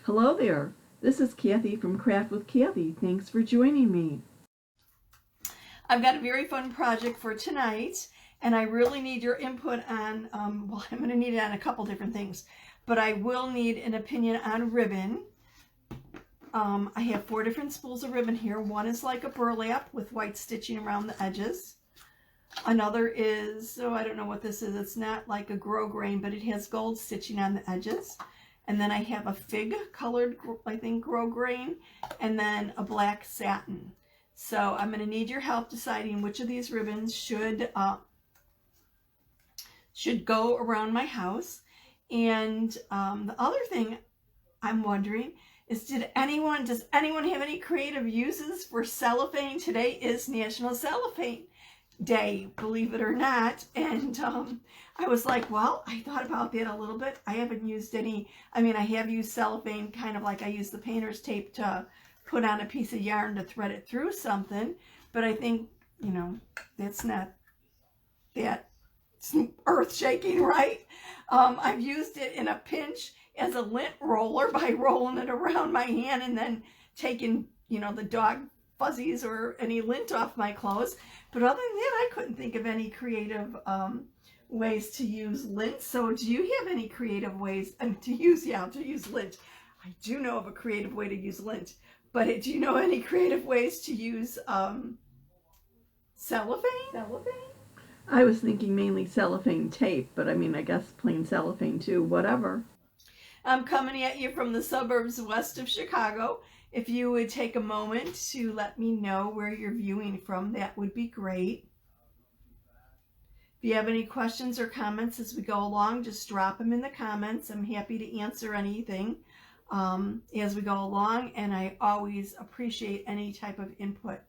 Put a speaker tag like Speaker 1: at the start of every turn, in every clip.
Speaker 1: Hello there. This is Kathie from Craft with Kathie. Thanks for joining me. I've got a very fun project for tonight, and I really need your input on, well, I'm going to need it on a couple different things, but I will need an opinion on ribbon. I have 4 different spools of ribbon here. One is like a burlap with white stitching around the edges. Another is, oh, I don't know what this is. It's not like a grosgrain, but it has gold stitching on the edges. And then I have a fig colored, I think, grosgrain, and then a black satin. So I'm going to need your help deciding which of these ribbons should go around my house. And the other thing I'm wondering is, does anyone have any creative uses for cellophane? Today is National Cellophane Day, believe it or not. And I was like, well, I thought about that a little bit. I haven't used any, I mean, I have used cellophane kind of like I use the painter's tape to put on a piece of yarn to thread it through something, but I think, you know, that's not that earth-shaking, right? I've used it in a pinch as a lint roller by rolling it around my hand and then taking, you know, the dog fuzzies or any lint off my clothes. But other than that, I couldn't think of any creative ways to use lint. So do you have any creative ways to use lint? I do know of a creative way to use lint, but do you know any creative ways to use cellophane? I was thinking mainly cellophane tape, but I mean, I guess plain cellophane too, whatever. I'm coming at you from the suburbs west of Chicago. If you would take a moment to let me know where you're viewing from, that would be great. If you have any questions or comments as we go along, just drop them in the comments. I'm happy to answer anything as we go along, and I always appreciate any type of input.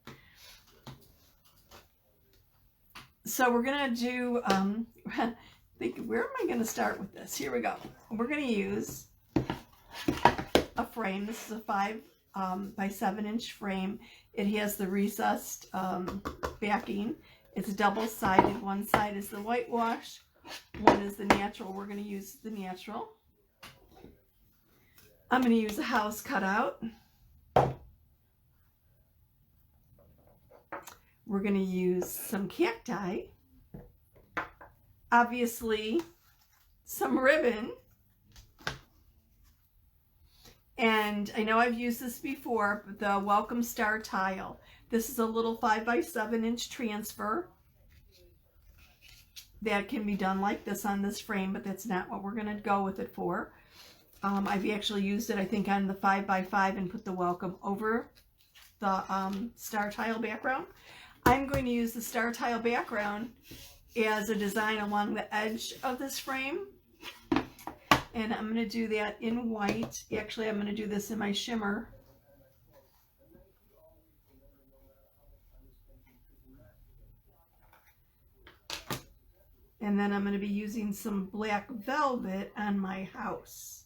Speaker 1: So we're going to do, where am I going to start with this? Here we go. We're going to use a frame. This is a 5 by 7 inch frame. It has the recessed backing. It's double-sided. One side is the whitewash, one is the natural. We're going to use the natural. I'm going to use a house cutout. We're going to use some cacti, obviously some ribbon, and I know I've used this before, but the Welcome Star tile. This is a little 5 by 7 inch transfer that can be done like this on this frame, but that's not what we're going to go with it for. I've actually used it, I think, on the 5 by 5 and put the welcome over the star tile background. I'm going to use the star tile background as a design along the edge of this frame. And I'm going to do that in white. Actually, I'm going to do this in my shimmer. And then I'm going to be using some black velvet on my house.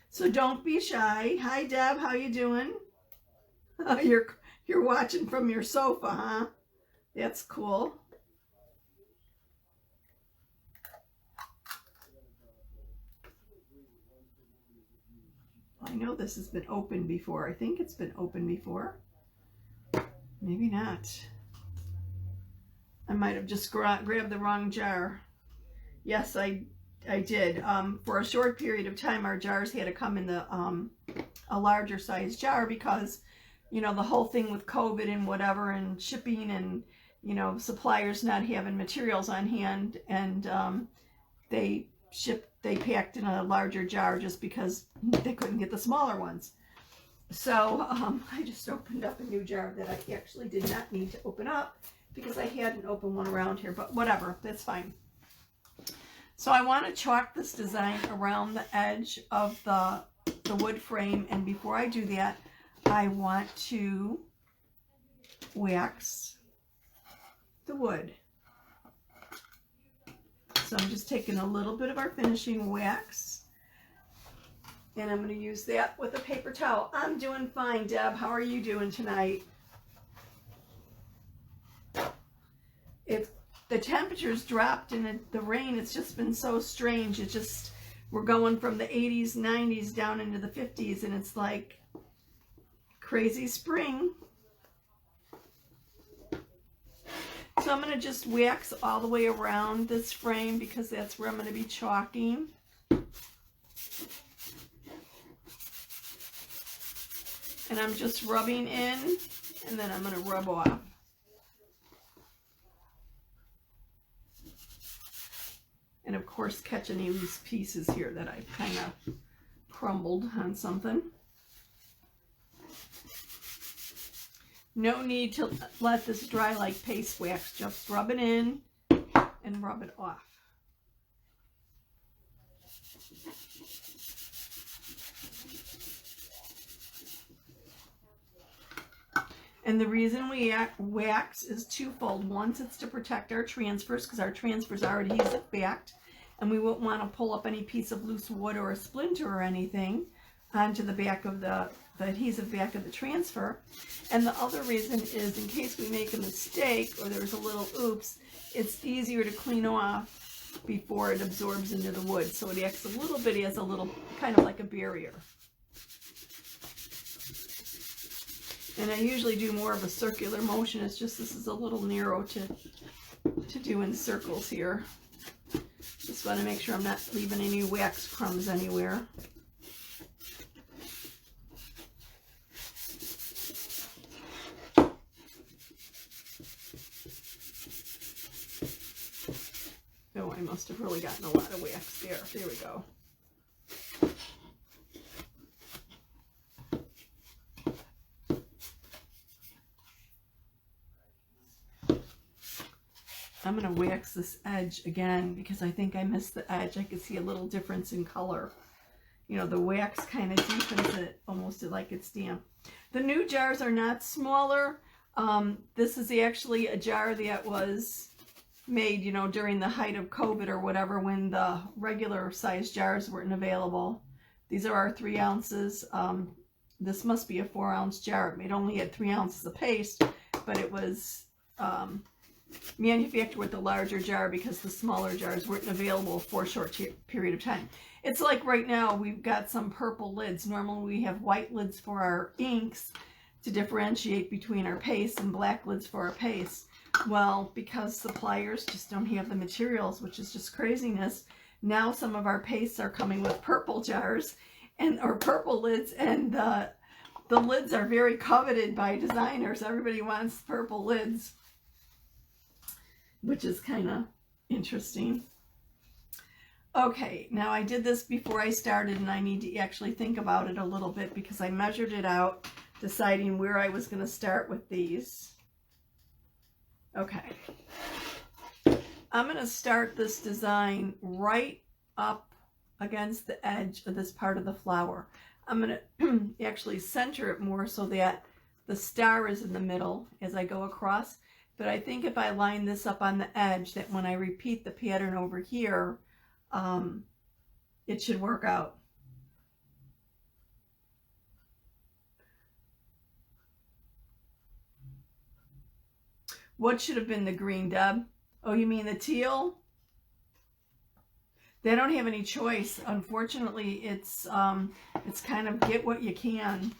Speaker 1: So don't be shy. Hi, Deb. How you doing? You're watching from your sofa, huh? That's cool. I know this has been opened before. I think it's been opened before. Maybe not. I might have just grabbed the wrong jar. Yes, I did. For a short period of time, our jars had to come in the a larger size jar because, you know, the whole thing with COVID and whatever, and shipping, and, you know, suppliers not having materials on hand, and they packed in a larger jar just because they couldn't get the smaller ones. So I just opened up a new jar that I actually did not need to open up because I had an open one around here, but whatever, that's fine. So I want to chalk this design around the edge of the wood frame, and before I do that, I want to wax the wood. So I'm just taking a little bit of our finishing wax, and I'm going to use that with a paper towel. I'm doing fine, Deb. How are you doing tonight? If the temperatures dropped and the rain, it's just been so strange. It just we're going from the 80s, 90s down into the 50s, and it's like crazy spring. So I'm going to just wax all the way around this frame because that's where I'm going to be chalking. And I'm just rubbing in, and then I'm going to rub off. And of course, catch any loose pieces here that I've kind of crumbled on something. No need to let this dry like paste wax. Just rub it in and rub it off. And the reason we wax is twofold. One, it's to protect our transfers because our transfers are adhesive backed, and we won't want to pull up any piece of loose wood or a splinter or anything onto the back of the adhesive back of the transfer. And the other reason is in case we make a mistake or there's a little oops, it's easier to clean off before it absorbs into the wood. So it acts a little bit as a little kind of like a barrier. And I usually do more of a circular motion. It's just this is a little narrow to do in circles here. Just want to make sure I'm not leaving any wax crumbs anywhere. Oh, I must have really gotten a lot of wax there. There we go. I'm going to wax this edge again because I think I missed the edge. I could see a little difference in color. You know, the wax kind of deepens it almost like it's damp. The new jars are not smaller. This is actually a jar that was made, you know, during the height of COVID or whatever, when the regular size jars weren't available. These are our 3 ounces. This must be a 4-ounce jar. It only had 3 ounces of paste, but it was manufactured with the larger jar because the smaller jars weren't available for a short period of time. It's like right now we've got some purple lids. Normally we have white lids for our inks to differentiate between our paste and black lids for our paste. Well, because suppliers just don't have the materials, which is just craziness, now some of our pastes are coming with purple jars or purple lids, and the lids are very coveted by designers. Everybody wants purple lids, which is kind of interesting. Okay, now I did this before I started, and I need to actually think about it a little bit because I measured it out, deciding where I was going to start with these. Okay, I'm going to start this design right up against the edge of this part of the flower. I'm going to actually center it more so that the star is in the middle as I go across. But I think if I line this up on the edge, that when I repeat the pattern over here, it should work out. What should have been the green, Deb? Oh, you mean the teal? They don't have any choice. Unfortunately, it's kind of get what you can.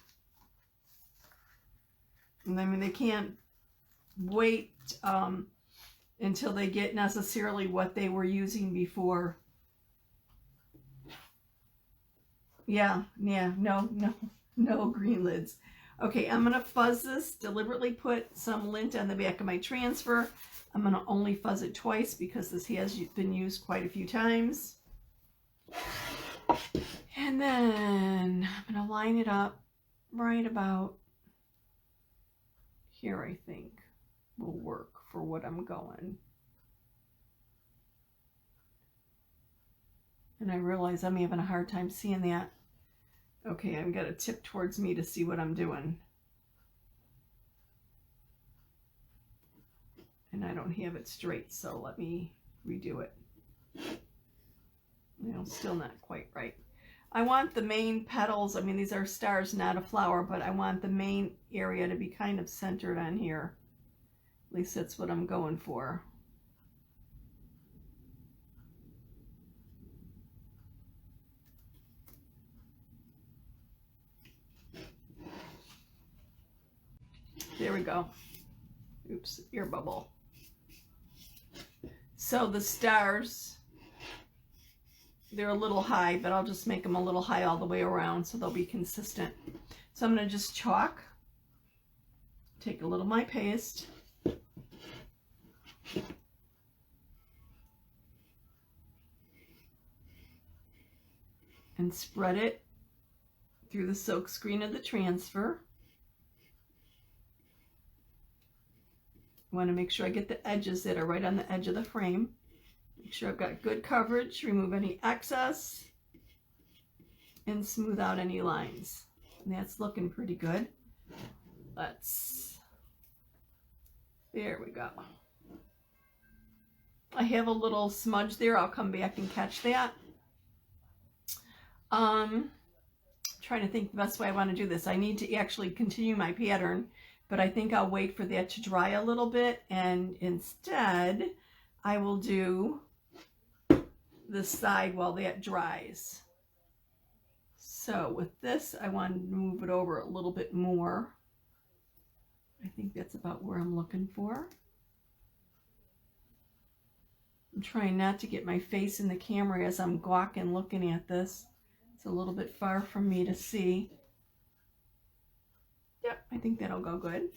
Speaker 1: And I mean, they can't wait until they get necessarily what they were using before. Yeah, no green lids. Okay, I'm going to fuzz this, deliberately put some lint on the back of my transfer. I'm going to only fuzz it twice because this has been used quite a few times. And then I'm going to line it up right about here, I think will work for what I'm going. And I realize I'm having a hard time seeing that. Okay, I've got to tip towards me to see what I'm doing. And I don't have it straight, so let me redo it. No, still not quite right. I want the main petals, I mean these are stars, not a flower, but I want the main area to be kind of centered on here. At least that's what I'm going for. There we go. Oops, ear bubble. So the stars, they're a little high, but I'll just make them a little high all the way around so they'll be consistent. So I'm going to just chalk, take a little of my paste, and spread it through the silk screen of the transfer. I want to make sure I get the edges that are right on the edge of the frame. Make sure I've got good coverage, remove any excess, and smooth out any lines. And that's looking pretty good. There we go. I have a little smudge there. I'll come back and catch that. Trying to think the best way I want to do this. I need to actually continue my pattern, but I think I'll wait for that to dry a little bit, and instead I will do the side while that dries. So with this, I want to move it over a little bit more. I think that's about where I'm looking for. I'm trying not to get my face in the camera as I'm gawking looking at this. It's a little bit far from me to see. Yep, I think that'll go good.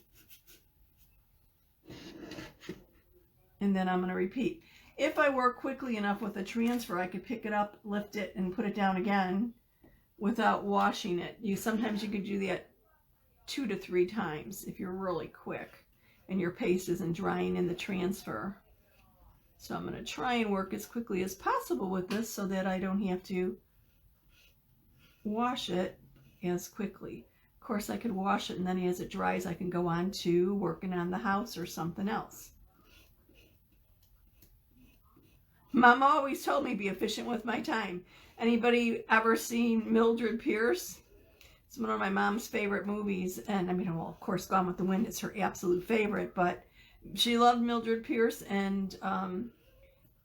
Speaker 1: And then I'm going to repeat. If I work quickly enough with the transfer, I could pick it up, lift it, and put it down again without washing it. Sometimes you could do that 2 to 3 times if you're really quick and your paste isn't drying in the transfer. So I'm going to try and work as quickly as possible with this so that I don't have to wash it as quickly. Of course, I could wash it, and then as it dries, I can go on to working on the house or something else. Mom always told me be efficient with my time. Anybody ever seen Mildred Pierce? It's one of my mom's favorite movies, and I mean, well, of course, Gone with the Wind is her absolute favorite, but she loved Mildred Pierce, and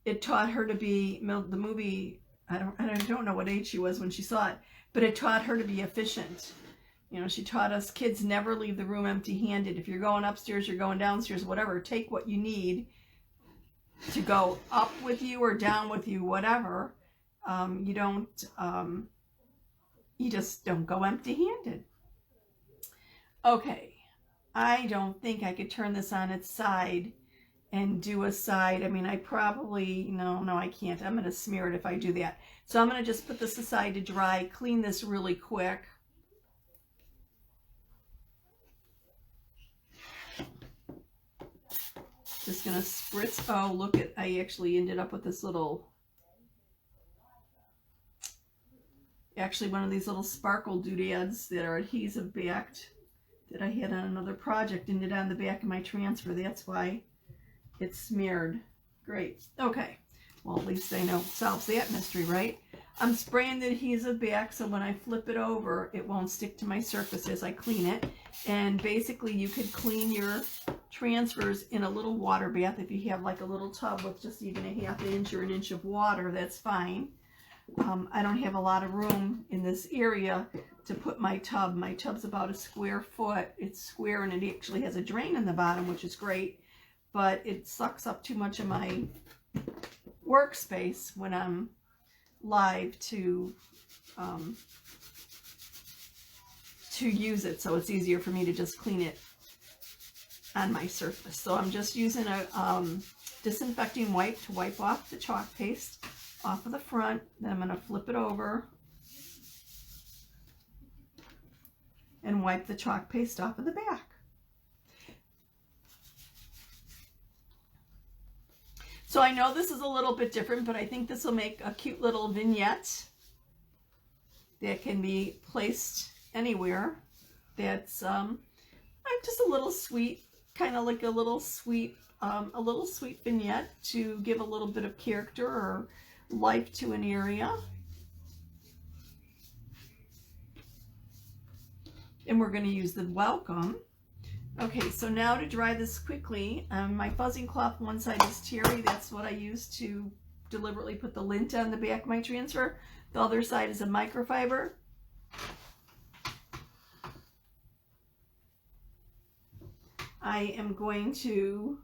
Speaker 1: it taught her to be, the movie, I don't know what age she was when she saw it, but it taught her to be efficient. You know, she taught us kids never leave the room empty-handed. If you're going upstairs, you're going downstairs, whatever, take what you need to go up with you or down with you, whatever. You just don't go empty-handed. Okay, I don't think I could turn this on its side and do a side. I mean, I probably, no, I can't. I'm going to smear it if I do that. So I'm going to just put this aside to dry, clean this really quick. Just going to spritz. Oh, look at, I actually ended up with this little, actually one of these little sparkle doodads that are adhesive backed that I had on another project, ended on the back of my transfer. That's why it's smeared. Great. Okay. Well, at least I know solves that mystery, right? I'm spraying the adhesive back so when I flip it over, it won't stick to my surface as I clean it. And basically, you could clean your transfers in a little water bath. If you have like a little tub with just even a ½ inch or an inch of water, that's fine. I don't have a lot of room in this area to put my tub. My tub's about a square foot. It's square and it actually has a drain in the bottom, which is great, but it sucks up too much of my workspace when I'm live to use it, so it's easier for me to just clean it on my surface. So I'm just using a disinfecting wipe to wipe off the chalk paste off of the front. Then I'm going to flip it over and wipe the chalk paste off of the back. So I know this is a little bit different, but I think this will make a cute little vignette that can be placed anywhere. That's just a little sweet, kind of like a little sweet vignette to give a little bit of character or life to an area. And we're going to use the welcome. Okay, so now to dry this quickly, my fuzzing cloth, one side is terry. That's what I use to deliberately put the lint on the back of my transfer. The other side is a microfiber. I am going to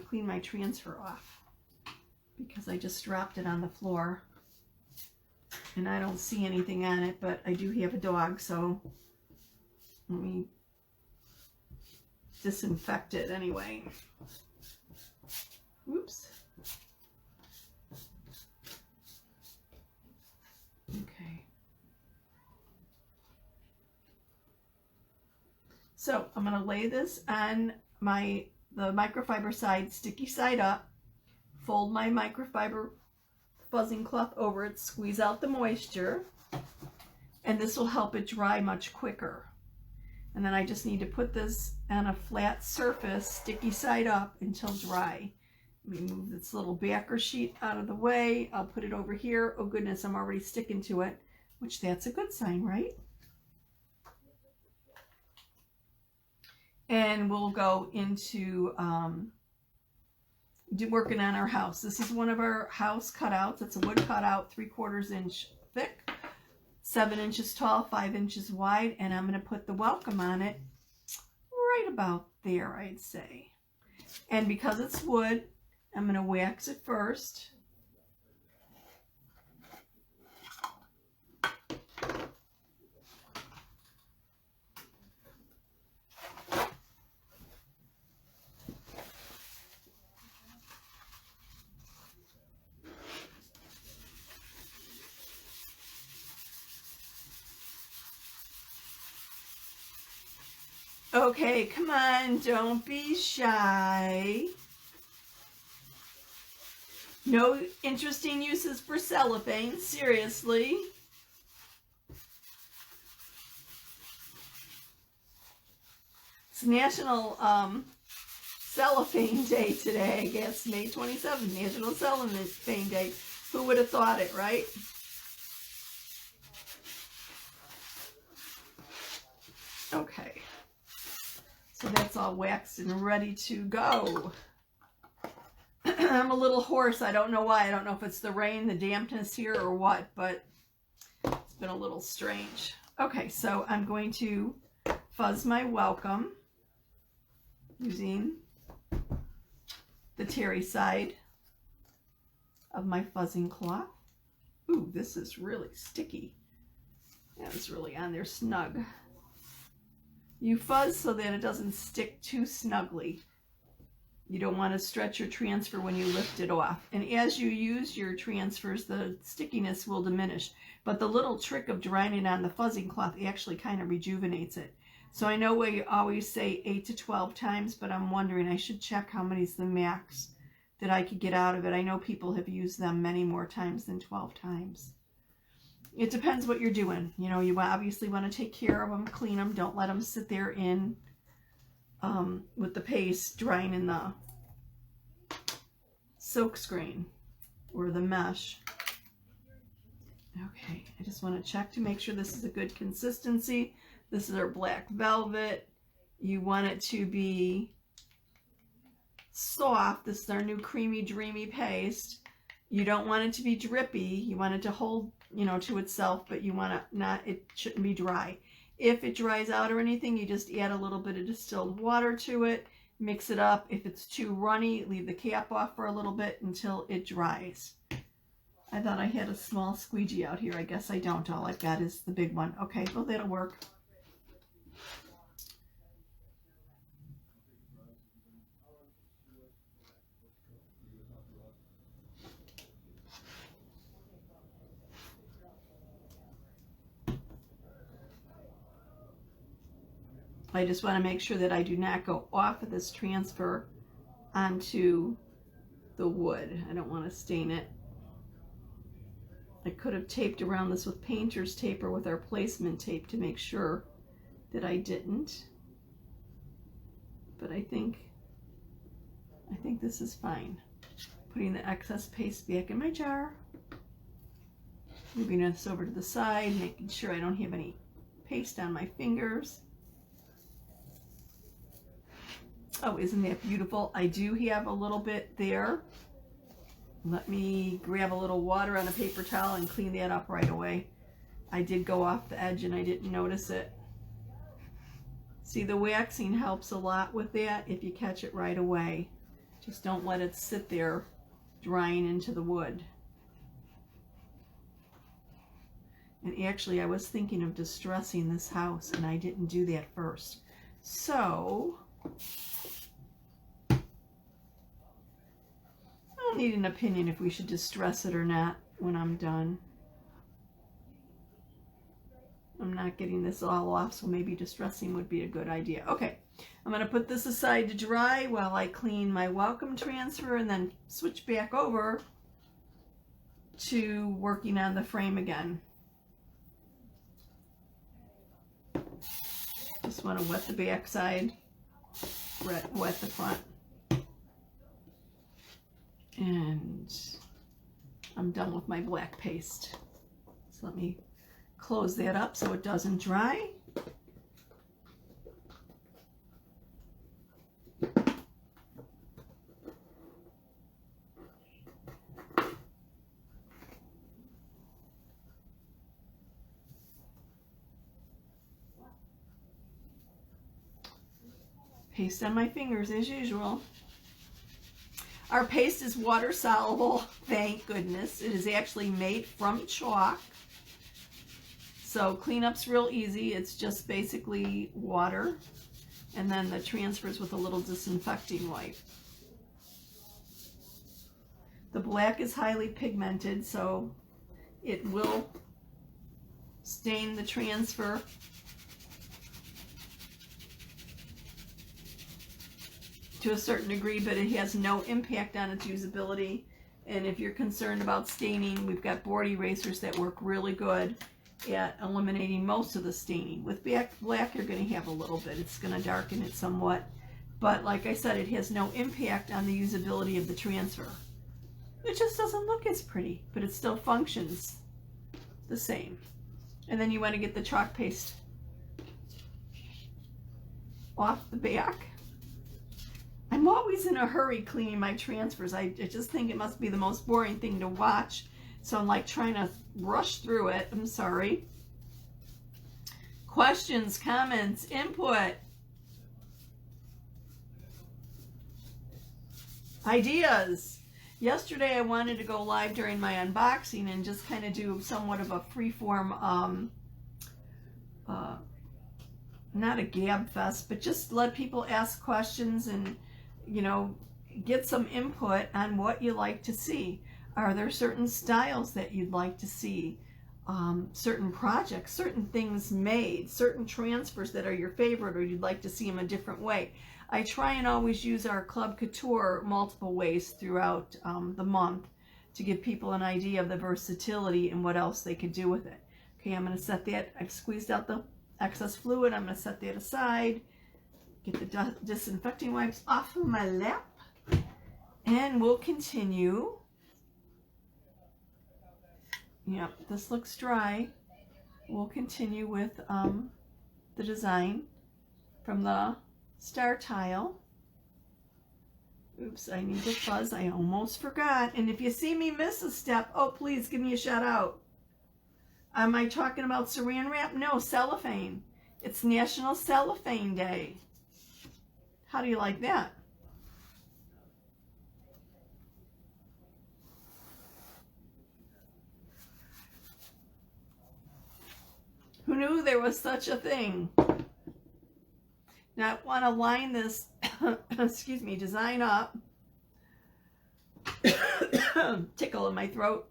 Speaker 1: clean my transfer off because I just dropped it on the floor and I don't see anything on it, but I do have a dog, so let me disinfect it anyway. Oops. Okay. So I'm going to lay this on the microfiber side, sticky side up, fold my microfiber fuzzing cloth over it, squeeze out the moisture, and this will help it dry much quicker. And then I just need to put this on a flat surface, sticky side up, until dry. Let me move this little backer sheet out of the way. I'll put it over here. Oh goodness, I'm already sticking to it, which that's a good sign, right? And we'll go into working on our house. This is one of our house cutouts. It's a wood cutout, 3/4 inch thick, 7 inches tall, 5 inches wide, and I'm going to put the welcome on it right about there, I'd say. And because it's wood, I'm going to wax it first. Okay, come on, don't be shy. No interesting uses for cellophane, seriously. It's National Cellophane Day today. It's May 27th, National Cellophane Day. Who would have thought it, right? Okay. So that's all waxed and ready to go. I'm a little hoarse. I don't know why. I don't know if it's the rain, the dampness here, or what, but it's been a little strange. Okay, so I'm going to fuzz my welcome using the terry side of my fuzzing cloth. Ooh, this is really sticky. Yeah, it's really on there snug. You fuzz so that it doesn't stick too snugly. You don't want to stretch your transfer when you lift it off. And as you use your transfers, the stickiness will diminish. But the little trick of drying it on the fuzzing cloth actually kind of rejuvenates it. So I know we always say 8 to 12 times, but I'm wondering, I should check how many is the max that I could get out of it. I know people have used them many more times than 12 times. It depends what you're doing. You know, you obviously want to take care of them, clean them. Don't let them sit there in with the paste drying in the silk screen or the mesh. Okay, I just want to check to make sure this is a good consistency. This is our black velvet. You want it to be soft. This is our new creamy, dreamy paste. You don't want it to be drippy. You want it to hold, you know, to itself, but you want to not, it shouldn't be dry. If it dries out or anything, you just add a little bit of distilled water to it, mix it up. If it's too runny, leave the cap off for a little bit until it dries. I thought I had a small squeegee out here. I guess I don't. All I've got is the big one. Okay, well, that'll work. I just want to make sure that I do not go off of this transfer onto the wood. I don't want to stain it. I could have taped around this with painter's tape or with our placement tape to make sure that I didn't. But I think this is fine. Putting the excess paste back in my jar. Moving this over to the side, making sure I don't have any paste on my fingers. Oh, isn't that beautiful? I do have a little bit there. Let me grab a little water on a paper towel and clean that up right away. I did go off the edge and I didn't notice it. See, the waxing helps a lot with that if you catch it right away. Just don't let it sit there drying into the wood. And actually, I was thinking of distressing this house, and I didn't do that first. So, I don't need an opinion if we should distress it or not when I'm done. I'm not getting this all off, so maybe distressing would be a good idea. Okay, I'm going to put this aside to dry while I clean my welcome transfer and then switch back over to working on the frame again. Just want to wet the back side, wet the front. And I'm done with my black paste. So let me close that up so it doesn't dry. Paste on my fingers as usual. Our paste is water soluble, thank goodness. It is actually made from chalk. So cleanup's real easy. It's just basically water and then the transfers with a little disinfecting wipe. The black is highly pigmented, so it will stain the transfer. To a certain degree, but it has no impact on its usability. And if you're concerned about staining, we've got board erasers that work really good at eliminating most of the staining. With black, you're going to have a little bit. It's going to darken it somewhat. But like I said, it has no impact on the usability of the transfer. It just doesn't look as pretty, but it still functions the same. And then you want to get the chalk paste off the back. I'm always in a hurry cleaning my transfers. I just think it must be the most boring thing to watch. So I'm like trying to rush through it. I'm sorry. Questions, comments, input, ideas. Yesterday I wanted to go live during my unboxing and just kind of do somewhat of a freeform, not a gab fest, but just let people ask questions and, you know, get some input on what you like to see. Are there certain styles that you'd like to see? Certain projects, certain things made, certain transfers that are your favorite or you'd like to see them a different way. I try and always use our Chalk Couture multiple ways throughout the month to give people an idea of the versatility and what else they could do with it. Okay, I'm going to set that. I've squeezed out the excess fluid. I'm going to set that aside. Get the disinfecting wipes off of my lap. And we'll continue. Yep, this looks dry. We'll continue with the design from the star tile. Oops, I need to fuzz. I almost forgot. And if you see me miss a step, oh, please give me a shout out. Am I talking about saran wrap? No, cellophane. It's National Cellophane Day. How do you like that? Who knew there was such a thing? Now I want to line this, excuse me, design up. Tickle in my throat.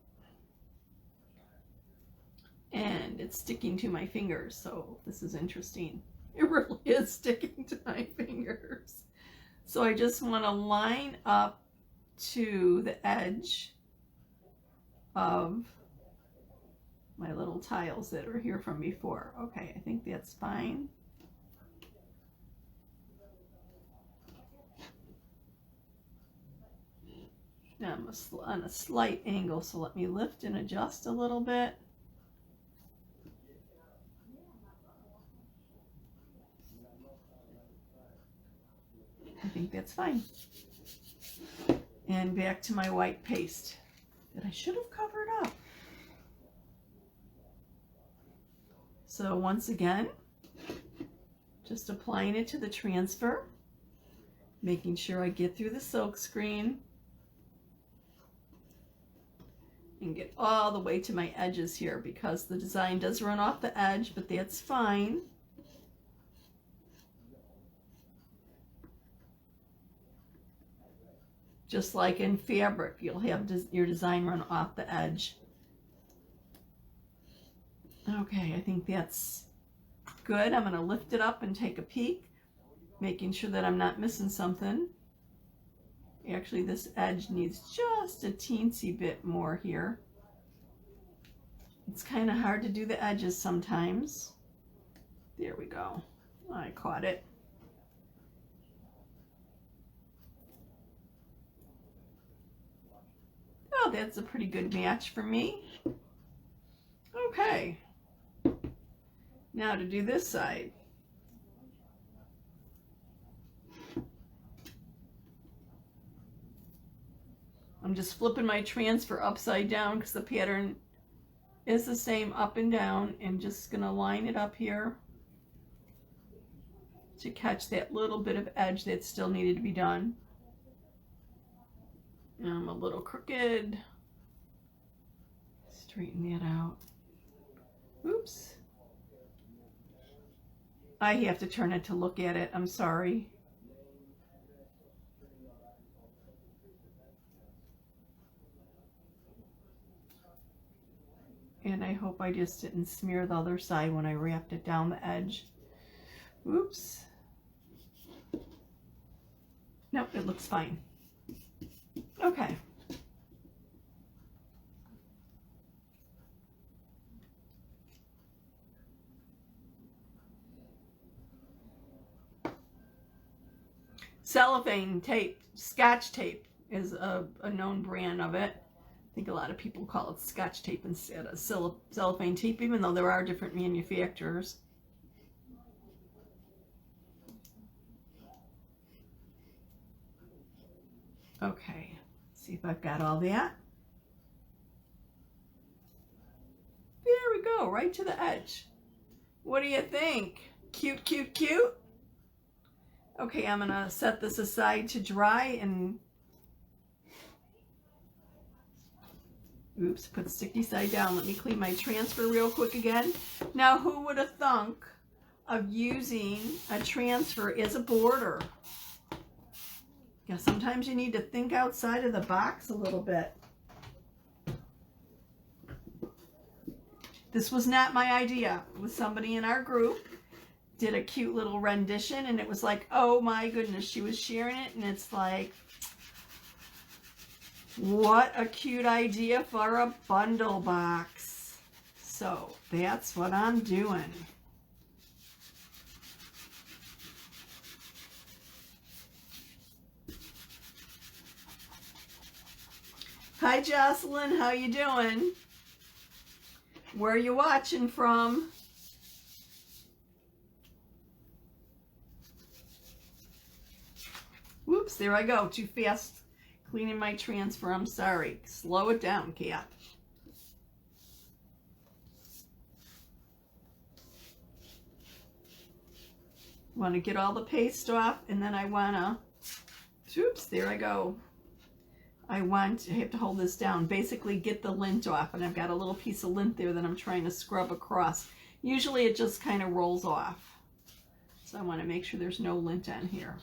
Speaker 1: And it's sticking to my fingers, so this is interesting. It really is sticking to my fingers. So I just want to line up to the edge of my little tiles that are here from before. Okay, I think that's fine. Now I'm on a slight angle, so let me lift and adjust a little bit. I think that's fine. And back to my white paste that I should have covered up. So once again, Just applying it to the transfer, making sure I get through the silk screen and get all the way to my edges here, because the design does run off the edge, but that's fine. Just like in fabric, you'll have your design run off the edge. Okay, I think that's good. I'm going to lift it up and take a peek, making sure that I'm not missing something. Actually, this edge needs just a teensy bit more here. It's kind of hard to do the edges sometimes. There we go. I caught it. Oh, that's a pretty good match for me. Okay. Now to do this side. I'm just flipping my transfer upside down because the pattern is the same up and down, and just gonna line it up here to catch that little bit of edge that still needed to be done. Now I'm a little crooked. Straighten that out. Oops. I have to turn it to look at it. I'm sorry. And I hope I just didn't smear the other side when I wrapped it down the edge. Oops. Nope, it looks fine. Okay. Cellophane tape, Scotch tape is a known brand of it. I think a lot of people call it Scotch tape instead of cellophane tape, even though there are different manufacturers. Okay, see if I've got all that. There we go, right to the edge. What do you think? Cute, cute, cute? Okay, I'm gonna set this aside to dry and oops, put the sticky side down. Let me clean my transfer real quick again. Now, who would have thunk of using a transfer as a border? Yeah, sometimes you need to think outside of the box a little bit. This was not my idea. It was somebody in our group did a cute little rendition, and it was like, oh my goodness, she was sharing it, and it's like, what a cute idea for a bundle box. So that's what I'm doing. Hi Jocelyn, how you doing? Where are you watching from? Whoops, there I go, too fast cleaning my transfer, I'm sorry. Slow it down, Kath. Want to get all the paste off, and then I want to, oops, there I go. I have to hold this down, basically get the lint off, and I've got a little piece of lint there that I'm trying to scrub across. Usually it just kind of rolls off. So I want to make sure there's no lint on here.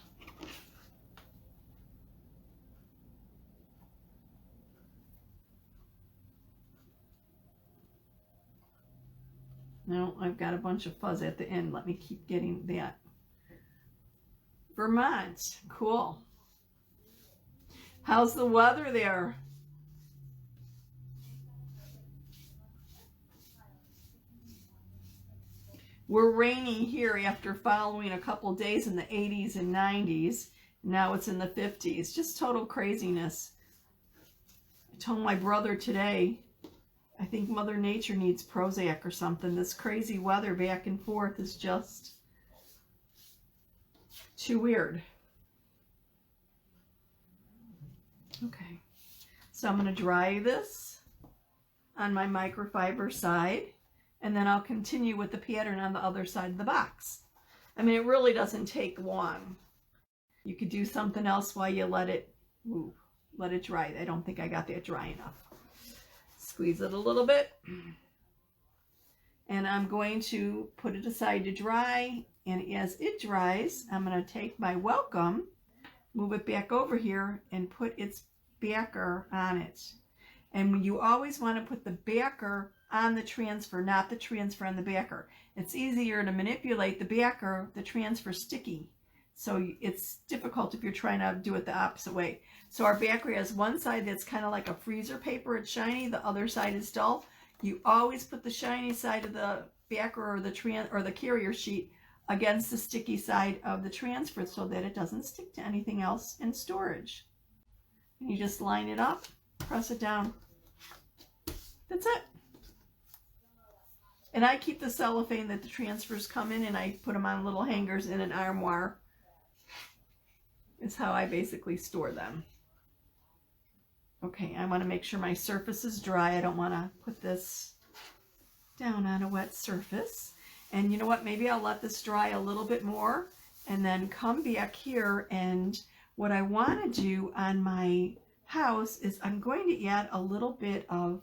Speaker 1: No, I've got a bunch of fuzz at the end. Let me keep getting that. Vermont, cool. How's the weather there? We're raining here after following a couple days in the 80s and 90s. Now it's in the 50s. Just total craziness. I told my brother today, I think Mother Nature needs Prozac or something. This crazy weather back and forth is just too weird. Okay, so I'm going to dry this on my microfiber side, and then I'll continue with the pattern on the other side of the box. I mean, it really doesn't take long. You could do something else while you let it dry. I don't think I got that dry enough. Squeeze it a little bit. And I'm going to put it aside to dry. And as it dries, I'm going to take my welcome, move it back over here, and put its backer on it. And you always want to put the backer on the transfer, not the transfer on the backer. It's easier to manipulate the backer, the transfer sticky. So it's difficult if you're trying to do it the opposite way. So our backer has one side that's kind of like a freezer paper. It's shiny. The other side is dull. You always put the shiny side of the backer or the carrier sheet against the sticky side of the transfer so that it doesn't stick to anything else in storage. And you just line it up, press it down. That's it. And I keep the cellophane that the transfers come in, and I put them on little hangers in an armoire. It's how I basically store them. Okay, I want to make sure my surface is dry. I don't want to put this down on a wet surface. And you know what? Maybe I'll let this dry a little bit more and then come back here. And what I want to do on my house is I'm going to add a little bit of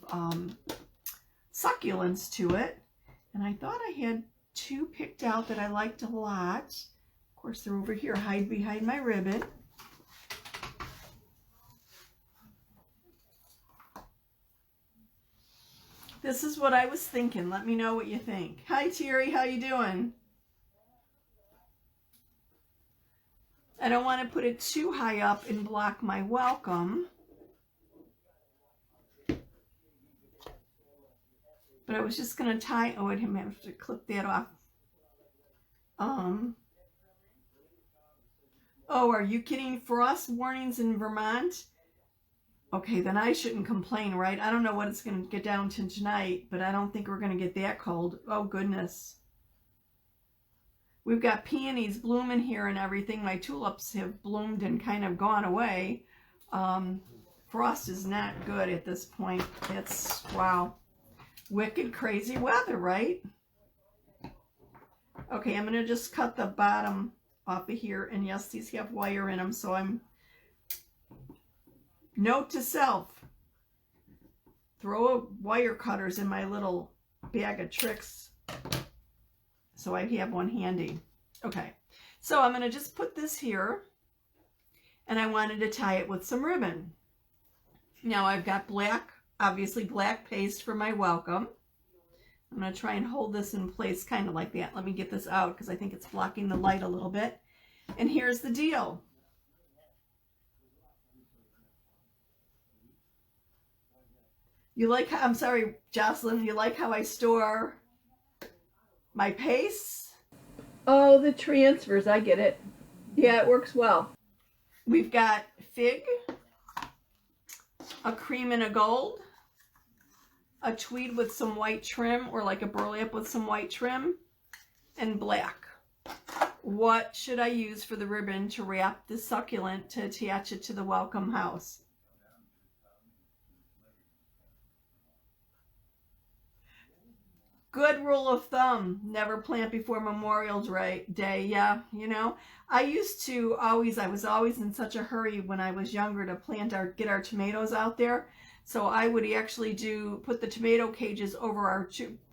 Speaker 1: succulents to it. And I thought I had two picked out that I liked a lot. Of course, they're over here, hide behind my ribbon. This is what I was thinking. Let me know what you think. Hi, Terry. How you doing? I don't want to put it too high up and block my welcome. But I was just going to tie... Oh, I'd have to clip that off. Oh, are you kidding? Frost warnings in Vermont? Okay, then I shouldn't complain, right? I don't know what it's going to get down to tonight, but I don't think we're going to get that cold. Oh, goodness. We've got peonies blooming here and everything. My tulips have bloomed and kind of gone away. Frost is not good at this point. It's, wow. Wicked, crazy weather, right? Okay, I'm going to just cut the bottom off of here. And yes, these have wire in them, so I'm... Note to self, throw wire cutters in my little bag of tricks so I have one handy. Okay, so I'm going to just put this here, and I wanted to tie it with some ribbon. Now I've got black, obviously black paste for my welcome. I'm going to try and hold this in place kind of like that. Let me get this out because I think it's blocking the light a little bit. And here's the deal. You like how, I'm sorry, Jocelyn, you like how I store my paste? Oh, the transfers, I get it. Yeah, it works well. We've got fig, a cream and a gold, a tweed with some white trim, or like a burlap with some white trim, and black. What should I use for the ribbon to wrap the succulent to attach it to the welcome house? Good rule of thumb, never plant before Memorial Day. Yeah, you know, I used to always, I was always in such a hurry when I was younger to get our tomatoes out there. So I would actually put the tomato cages over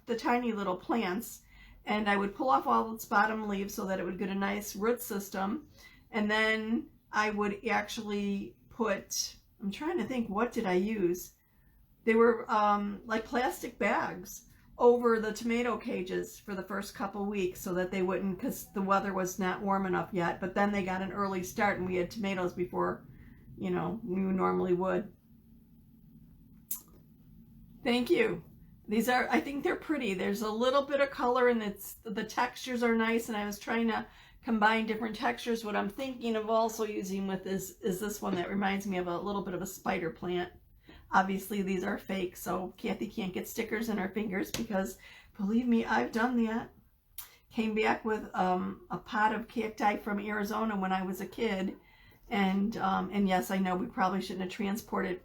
Speaker 1: the tiny little plants, and I would pull off all its bottom leaves so that it would get a nice root system. And then I would actually put, I'm trying to think, what did I use? They were like plastic bags over the tomato cages for the first couple weeks so that they wouldn't, because the weather was not warm enough yet. But then they got an early start and we had tomatoes before, you know, we normally would. Thank you. These are, I think they're pretty. There's a little bit of color and the textures are nice, and I was trying to combine different textures. What I'm thinking of also using with is this one that reminds me of a little bit of a spider plant. Obviously, these are fake, so Kathie can't get stickers in her fingers because, believe me, I've done that. Came back with a pot of cacti from Arizona when I was a kid, and yes, I know we probably shouldn't have transported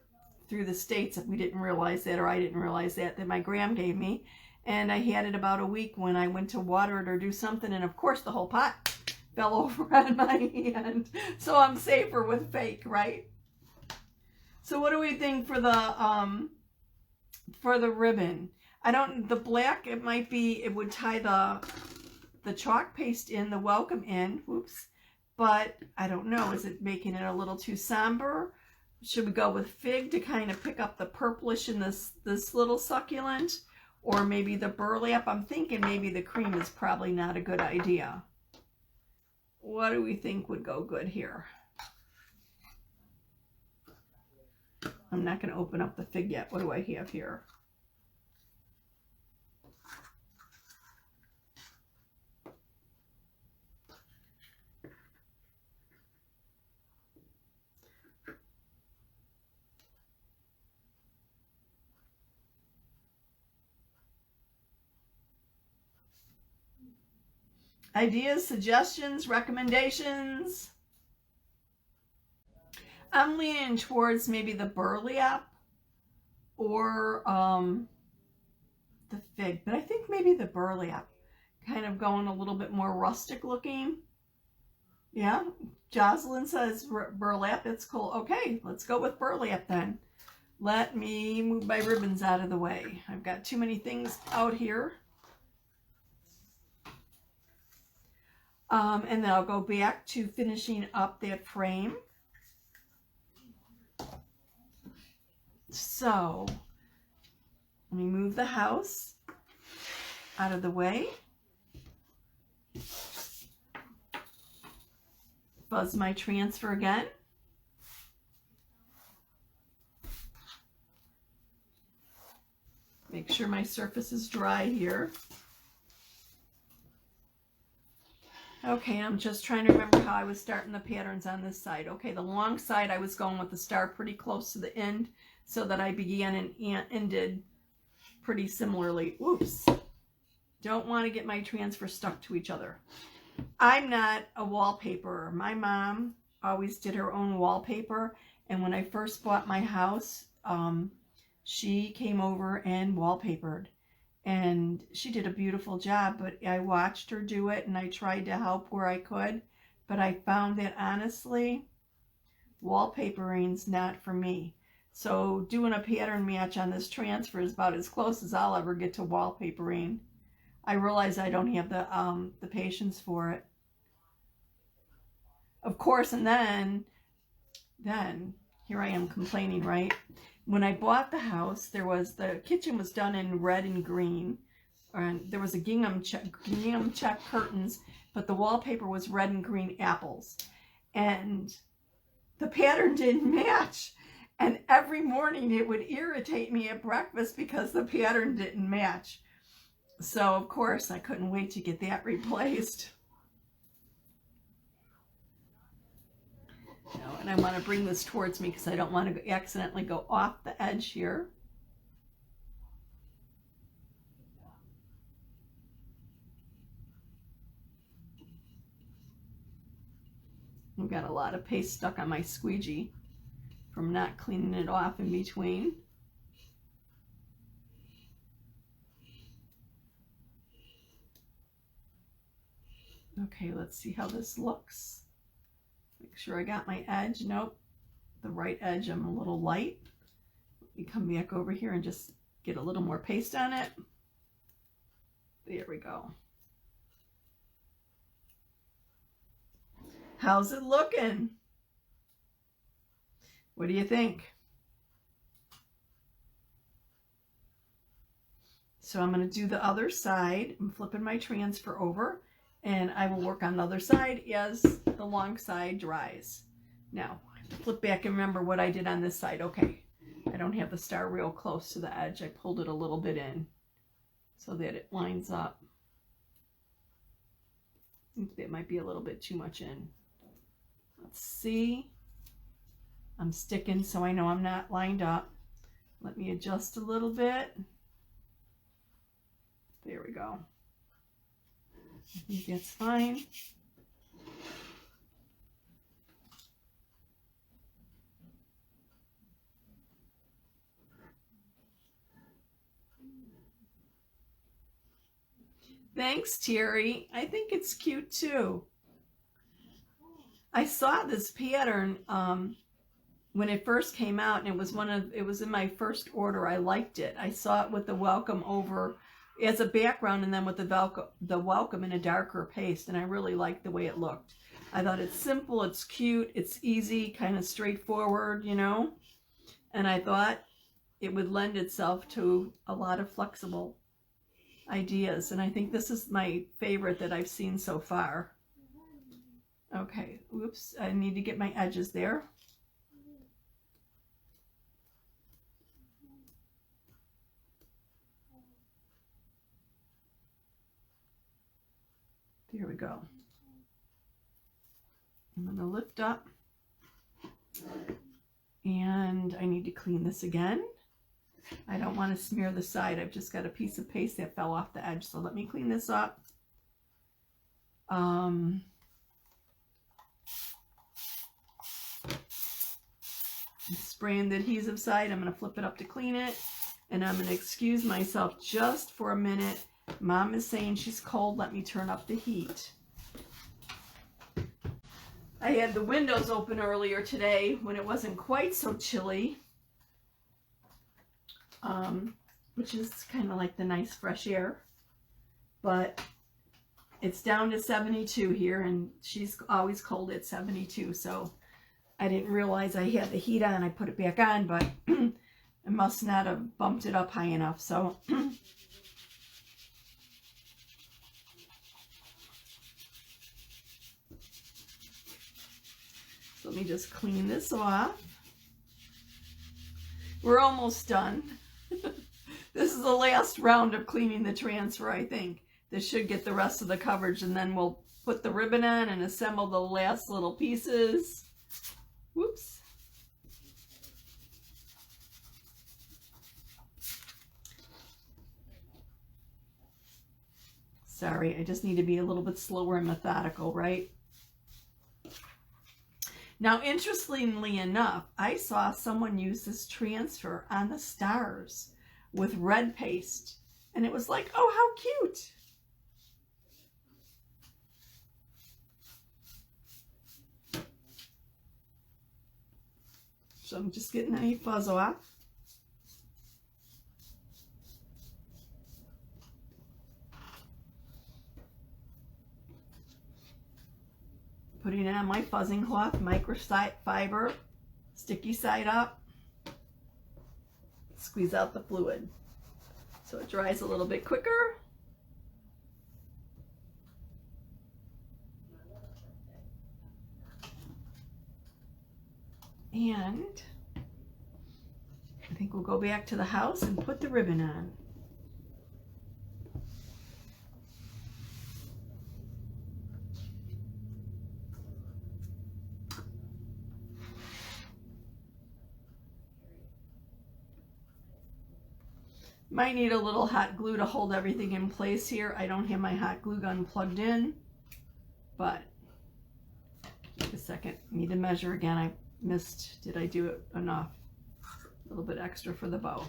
Speaker 1: through the States if we didn't realize that, or I didn't realize that my gram gave me. and I had it about a week when I went to water it or do something, and of course the whole pot fell over on my hand. So I'm safer with fake, right? So what do we think for the ribbon? I don't, the black, it might be, it would tie the chalk paste in, the welcome in, whoops, but I don't know, is it making it a little too somber? Should we go with fig to kind of pick up the purplish in this little succulent? Or maybe the burlap? I'm thinking maybe the cream is probably not a good idea. What do we think would go good here? I'm not going to open up the fig yet. What do I have here? Ideas, suggestions, recommendations? I'm leaning towards maybe the burlap or the fig, but I think maybe the burlap, kind of going a little bit more rustic looking. Yeah, Jocelyn says burlap, it's cool. Okay, let's go with burlap then. Let me move my ribbons out of the way. I've got too many things out here. And then I'll go back to finishing up that frame. So let me move the house out of the way. Buzz my transfer again. Make sure my surface is dry here. Okay, I'm just trying to remember how I was starting the patterns on this side. Okay, the long side I was going with the star pretty close to the end so that I began and ended pretty similarly. Oops. Don't want to get my transfer stuck to each other. I'm not a wallpaperer. My mom always did her own wallpaper, and when I first bought my house, she came over and wallpapered. And she did a beautiful job, but I watched her do it and I tried to help where I could. But I found that honestly, wallpapering's not for me. So doing a pattern match on this transfer is about as close as I'll ever get to wallpapering. I realize I don't have the patience for it. Of course, and then here I am complaining, right? When I bought the house, the kitchen was done in red and green, and there was a gingham check curtains, but the wallpaper was red and green apples, and the pattern didn't match. And every morning it would irritate me at breakfast because the pattern didn't match. So of course I couldn't wait to get that replaced. And I want to bring this towards me because I don't want to accidentally go off the edge here. I've got a lot of paste stuck on my squeegee from not cleaning it off in between. Okay, let's see how this looks. Make sure I got my edge. Nope, the right edge, I'm a little light. Let me come back over here and just get a little more paste on it. There we go. How's it looking? What do you think? So I'm going to do the other side. I'm flipping my transfer over, and I will work on the other side as the long side dries. Now, flip back and remember what I did on this side. Okay, I don't have the star real close to the edge. I pulled it a little bit in so that it lines up. I think that might be a little bit too much in. Let's see. I'm sticking so I know I'm not lined up. Let me adjust a little bit. There we go. I think that's fine. Thanks, Terry. I think it's cute too. I saw this pattern when it first came out, and it was in my first order. I liked it. I saw it with the welcome over as a background, and then with the welcome in a darker paste, and I really liked the way it looked. I thought it's simple, it's cute, it's easy, kind of straightforward, you know, and I thought it would lend itself to a lot of flexible ideas, and I think this is my favorite that I've seen so far. Okay, oops, I need to get my edges there. There we go. I'm going to lift up, and I need to clean this again. I don't want to smear the side. I've just got a piece of paste that fell off the edge, so let me clean this up. Spraying the adhesive side. I'm going to flip it up to clean it, and I'm going to excuse myself just for a minute. Mom is saying she's cold. Let me turn up the heat. I had the windows open earlier today when it wasn't quite so chilly, which is kind of like the nice fresh air, but it's down to 72 here, and she's always cold at 72, so I didn't realize I had the heat on. I put it back on, but I must not have bumped it up high enough, so let me just clean this off. We're almost done. This is the last round of cleaning the transfer, I think. This should get the rest of the coverage, and then we'll put the ribbon on and assemble the last little pieces. Whoops. Sorry, I just need to be a little bit slower and methodical, right? Now, interestingly enough, I saw someone use this transfer on the stars with red paste, and it was like, oh, how cute. So I'm just getting any fuzz off. Putting it on my fuzzing cloth, microfiber, sticky side up. Squeeze out the fluid so it dries a little bit quicker. And I think we'll go back to the house and put the ribbon on. Might need a little hot glue to hold everything in place here. I don't have my hot glue gun plugged in, but wait a second. I need to measure again. I missed. Did I do it enough? A little bit extra for the bow.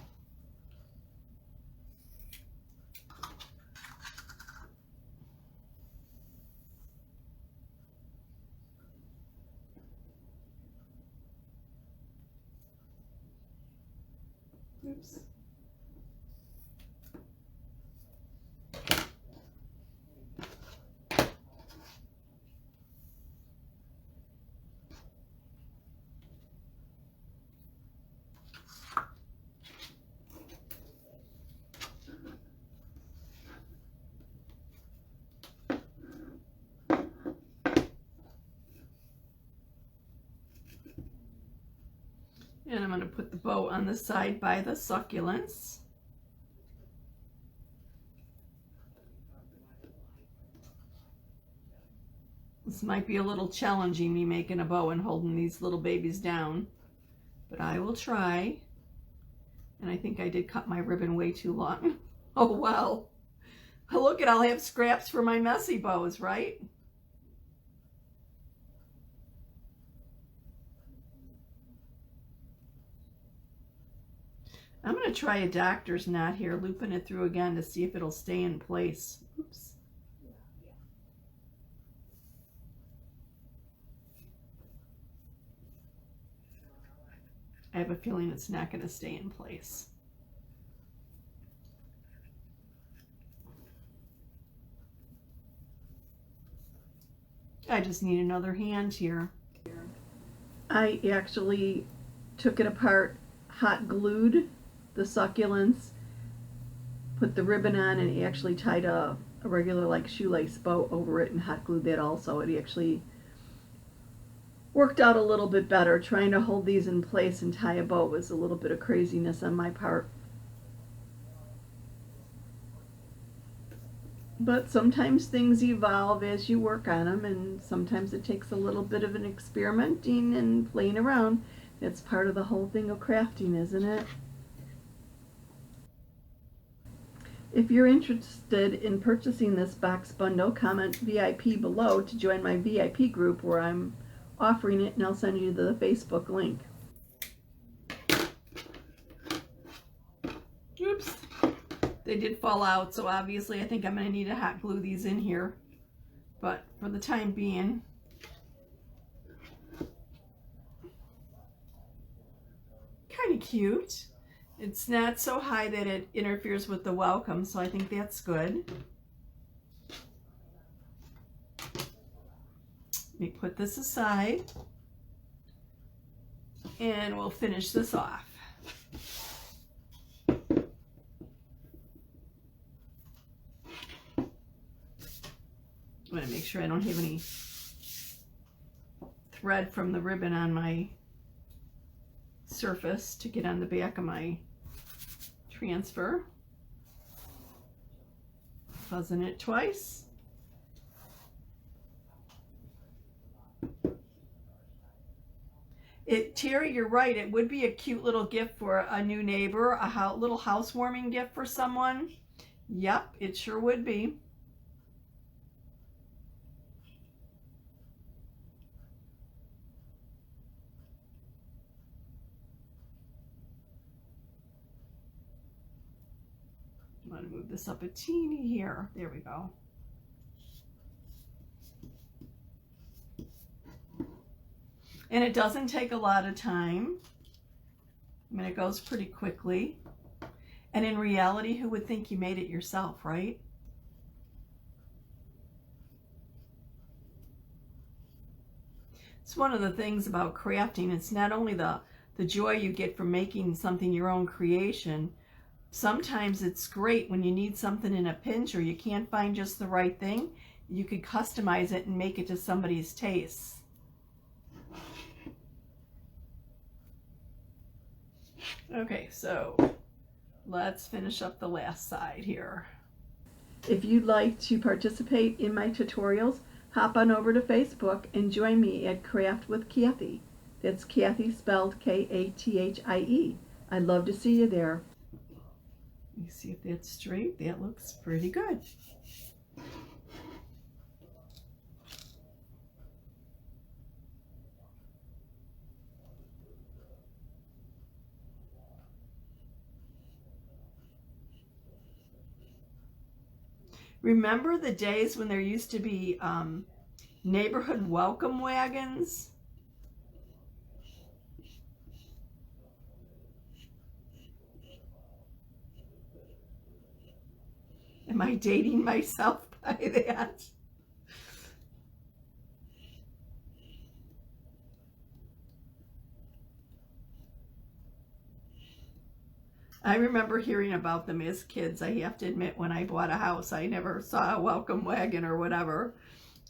Speaker 1: Oops. And I'm going to put the bow on the side by the succulents. This might be a little challenging, me making a bow and holding these little babies down, but I will try. And I think I did cut my ribbon way too long. Oh well. Look at, I'll have scraps for my messy bows, right? I'm going to try a doctor's knot here, looping it through again to see if it'll stay in place. Oops. I have a feeling it's not going to stay in place. I just need another hand here. I actually took it apart, hot glued the succulents, put the ribbon on, and actually tied a regular like shoelace bow over it and hot glued that also. It actually worked out a little bit better. Trying to hold these in place and tie a bow was a little bit of craziness on my part. But sometimes things evolve as you work on them, and sometimes it takes a little bit of an experimenting and playing around. It's part of the whole thing of crafting, isn't it? If you're interested in purchasing this box bundle, comment VIP below to join my VIP group where I'm offering it, and I'll send you the Facebook link. Oops. They did fall out, so obviously I think I'm going to need to hot glue these in here. But for the time being, kind of cute. It's not so high that it interferes with the welcome, so I think that's good. Let me put this aside, and we'll finish this off. I'm going to make sure I don't have any thread from the ribbon on my surface to get on the back of my transfer. Fuzzing it twice. Terry, you're right. It would be a cute little gift for a new neighbor, a little housewarming gift for someone. Yep, it sure would be. I'm going to move this up a teeny here. There we go. And it doesn't take a lot of time. I mean, it goes pretty quickly. And in reality, who would think you made it yourself, right? It's one of the things about crafting. It's not only the joy you get from making something your own creation. Sometimes it's great when you need something in a pinch or you can't find just the right thing. You could customize it and make it to somebody's taste. Okay, so let's finish up the last side here. If you'd like to participate in my tutorials, hop on over to Facebook and join me at Craft with Kathie. That's Kathie spelled Kathie. I'd love to see you there. Let me see if that's straight. That looks pretty good. Remember the days when there used to be neighborhood welcome wagons? Am I dating myself by that? I remember hearing about them as kids. I have to admit, when I bought a house, I never saw a welcome wagon or whatever.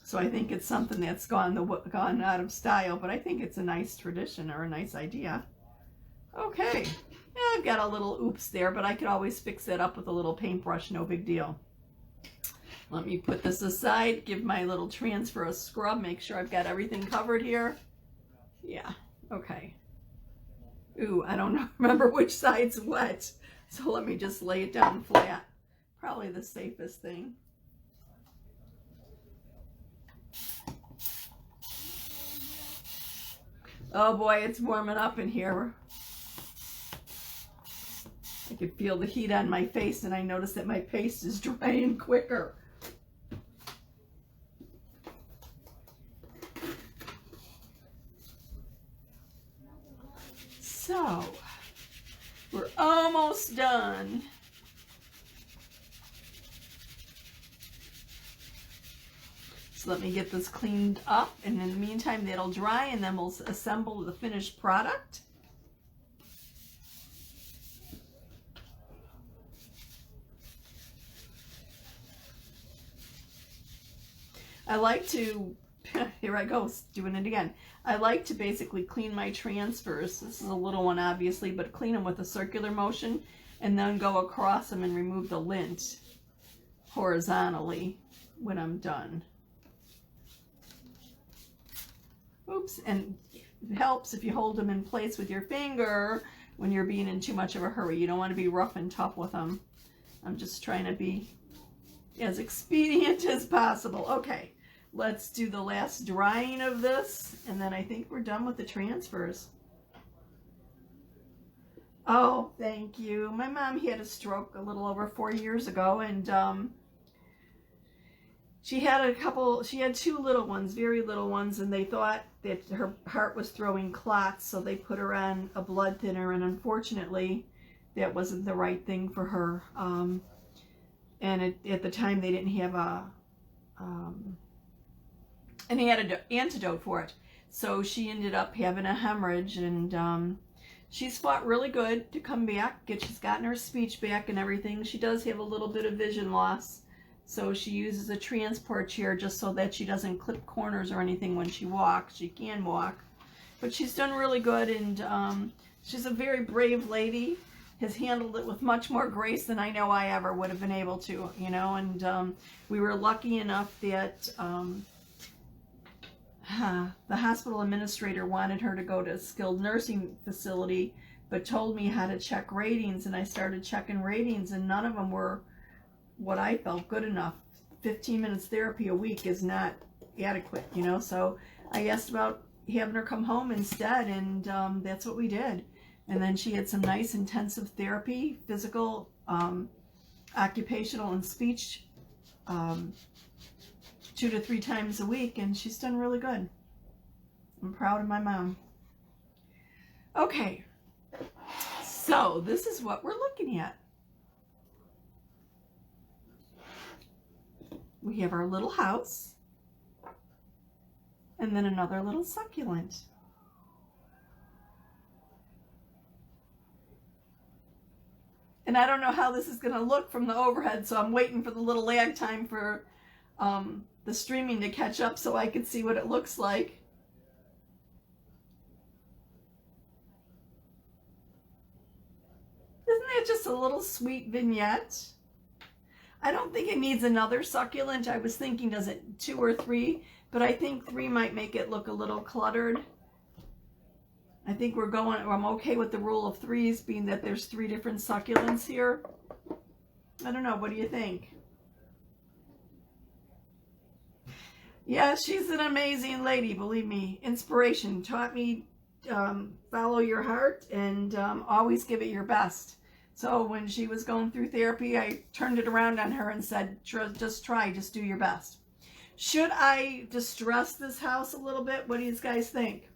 Speaker 1: So I think it's something that's gone out of style, but I think it's a nice tradition or a nice idea. Okay, yeah, I've got a little oops there, but I could always fix that up with a little paintbrush, no big deal. Let me put this aside, give my little transfer a scrub, make sure I've got everything covered here. Yeah, okay. Ooh, I don't remember which side's wet, so let me just lay it down flat. Probably the safest thing. Oh boy, it's warming up in here. I could feel the heat on my face, and I notice that my paste is drying quicker. So, we're almost done. So let me get this cleaned up, and in the meantime that'll dry, and then we'll assemble the finished product. I like to, here I go, doing it again. I like to basically clean my transfers. This is a little one obviously, but clean them with a circular motion and then go across them and remove the lint horizontally when I'm done. Oops, and it helps if you hold them in place with your finger when you're being in too much of a hurry. You don't want to be rough and tough with them. I'm just trying to be as expedient as possible. Okay, let's do the last drying of this, and then I think we're done with the transfers. Oh, thank you. My mom had a stroke a little over 4 years ago, and she had two little ones, very little ones, and they thought that her heart was throwing clots, so they put her on a blood thinner, and unfortunately, that wasn't the right thing for her. And at the time, they didn't have an antidote for it. So she ended up having a hemorrhage, and she's fought really good to come back. She's gotten her speech back and everything. She does have a little bit of vision loss, so she uses a transport chair just so that she doesn't clip corners or anything when she walks. She can walk, but she's done really good, and she's a very brave lady. Has handled it with much more grace than I know I ever would have been able to, you know, and we were lucky enough that the hospital administrator wanted her to go to a skilled nursing facility, but told me how to check ratings, and I started checking ratings, and none of them were what I felt good enough. 15 minutes therapy a week is not adequate, you know, so I asked about having her come home instead, and that's what we did. And then she had some nice intensive therapy, physical, occupational, and speech 2 to 3 times a week, and she's done really good. I'm proud of my mom. Okay, so this is what we're looking at. We have our little house, and then another little succulent. And I don't know how this is going to look from the overhead, so I'm waiting for the little lag time for the streaming to catch up so I can see what it looks like. Isn't that just a little sweet vignette? I don't think it needs another succulent. I was thinking, does it 2 or 3? But I think 3 might make it look a little cluttered. I think I'm okay with the rule of 3s, being that there's 3 different succulents here. I don't know, what do you think? Yeah, she's an amazing lady, believe me. Inspiration. Taught me follow your heart and always give it your best. So when she was going through therapy, I turned it around on her and said, just do your best. Should I distress this house a little bit? What do you guys think?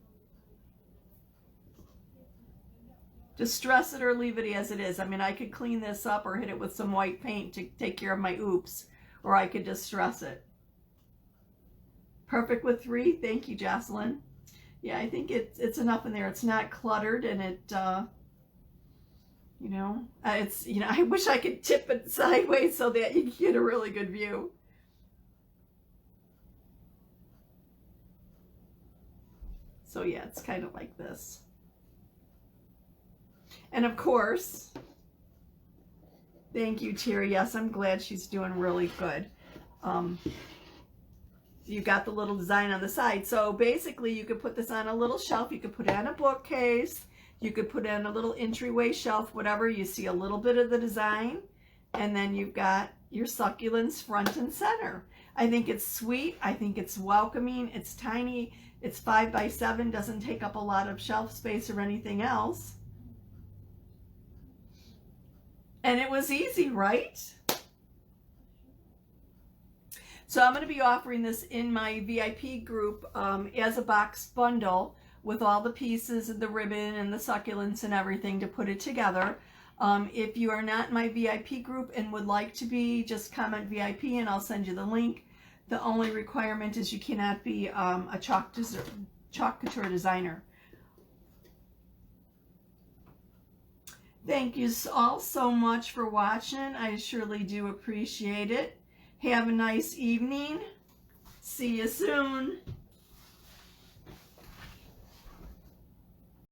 Speaker 1: Distress it or leave it as it is. I mean, I could clean this up or hit it with some white paint to take care of my oops, or I could distress it. Perfect with 3. Thank you, Jocelyn. Yeah, I think it's enough in there. It's not cluttered, and it, you know, I wish I could tip it sideways so that you get a really good view. So yeah, it's kind of like this. And of course, thank you, Terry. Yes, I'm glad she's doing really good. You got the little design on the side. So basically, you could put this on a little shelf. You could put it on a bookcase. You could put it on a little entryway shelf, whatever. You see a little bit of the design. And then you've got your succulents front and center. I think it's sweet. I think it's welcoming. It's tiny. It's 5 by 7. Doesn't take up a lot of shelf space or anything else. And it was easy, right? So I'm going to be offering this in my VIP group as a box bundle with all the pieces and the ribbon and the succulents and everything to put it together. If you are not in my VIP group and would like to be, just comment VIP and I'll send you the link. The only requirement is you cannot be a Chalk Couture designer. Thank you all so much for watching. I surely do appreciate it. Have a nice evening. See you soon.